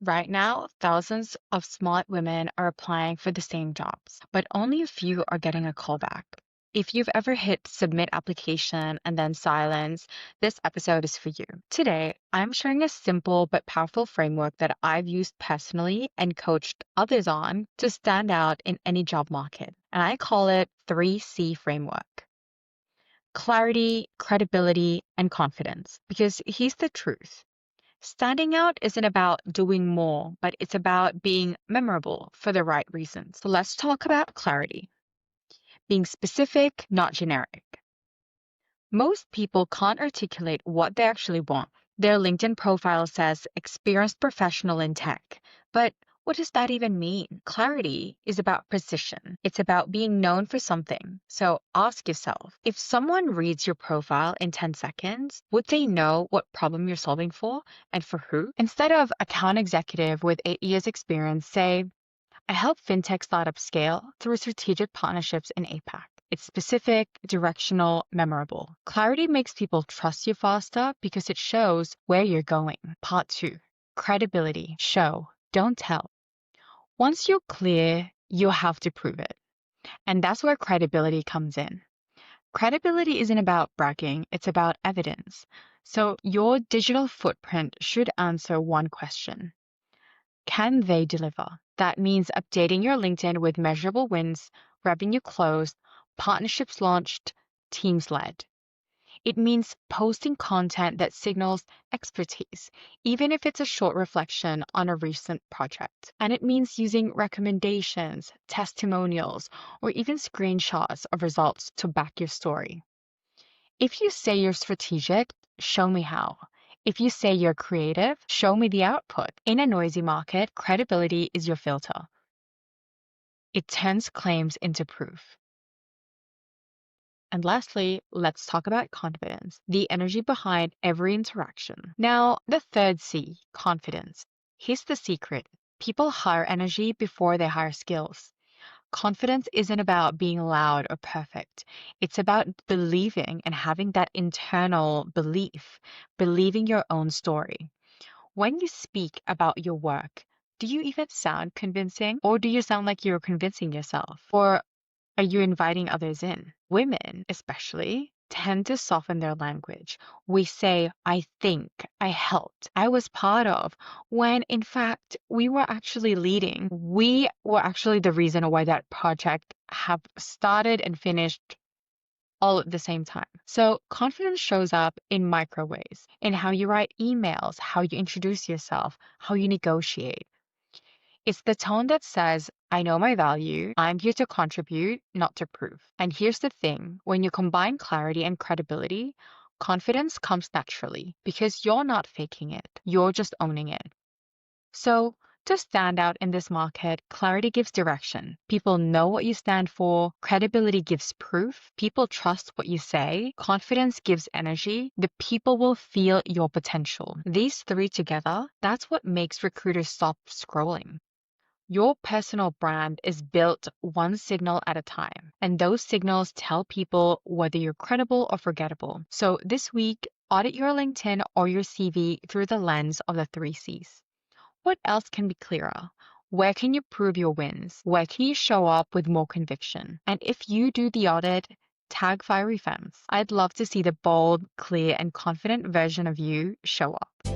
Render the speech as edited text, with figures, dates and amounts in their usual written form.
Right now, thousands of smart women are applying for the same jobs, but only a few are getting a callback. If you've ever hit submit application and then silence, this episode is for you. Today, I'm sharing a simple but powerful framework that I've used personally and coached others on to stand out in any job market. And I call it 3C framework: clarity, credibility, and confidence. Because here's the truth. Standing out isn't about doing more, but it's about being memorable for the right reasons. So let's talk about clarity, being specific, not generic. Most people can't articulate what they actually want. Their LinkedIn profile says experienced professional in tech, but what does that even mean? Clarity is about precision. It's about being known for something. So ask yourself, if someone reads your profile in 10 seconds, would they know what problem you're solving for and for who? Instead of account executive with 8 years experience, say, I help fintech startups scale through strategic partnerships in APAC. It's specific, directional, memorable. Clarity makes people trust you faster because it shows where you're going. Part two, credibility. Show, don't tell. Once you're clear, you'll have to prove it. And that's where credibility comes in. Credibility isn't about bragging, it's about evidence. So your digital footprint should answer one question: can they deliver? That means updating your LinkedIn with measurable wins, revenue closed, partnerships launched, teams led. It means posting content that signals expertise, even if it's a short reflection on a recent project. And it means using recommendations, testimonials, or even screenshots of results to back your story. If you say you're strategic, show me how. If you say you're creative, show me the output. In a noisy market, credibility is your filter. It turns claims into proof. And lastly, let's talk about confidence, the energy behind every interaction. Now, the third C, confidence. Here's the secret: people hire energy before they hire skills. Confidence isn't about being loud or perfect. It's about believing and having that internal belief, believing your own story. When you speak about your work, do you even sound convincing, or do you sound like you're convincing yourself? Or are you inviting others in? Women, especially, tend to soften their language. We say, I think, I helped, I was part of, when in fact, we were actually leading. We were actually the reason why that project have started and finished all at the same time. So confidence shows up in micro ways, in how you write emails, how you introduce yourself, how you negotiate. It's the tone that says, I know my value, I'm here to contribute, not to prove. And here's the thing: when you combine clarity and credibility, confidence comes naturally because you're not faking it, you're just owning it. So, to stand out in this market, clarity gives direction. People know what you stand for. Credibility gives proof. People trust what you say. Confidence gives energy. The people will feel your potential. These three together, that's what makes recruiters stop scrolling. Your personal brand is built one signal at a time, and those signals tell people whether you're credible or forgettable. So this week, audit your LinkedIn or your CV through the lens of the 3 Cs. What else can be clearer? Where can you prove your wins? Where can you show up with more conviction? And if you do the audit, tag fireyfemmes. I'd love to see the bold, clear, and confident version of you show up.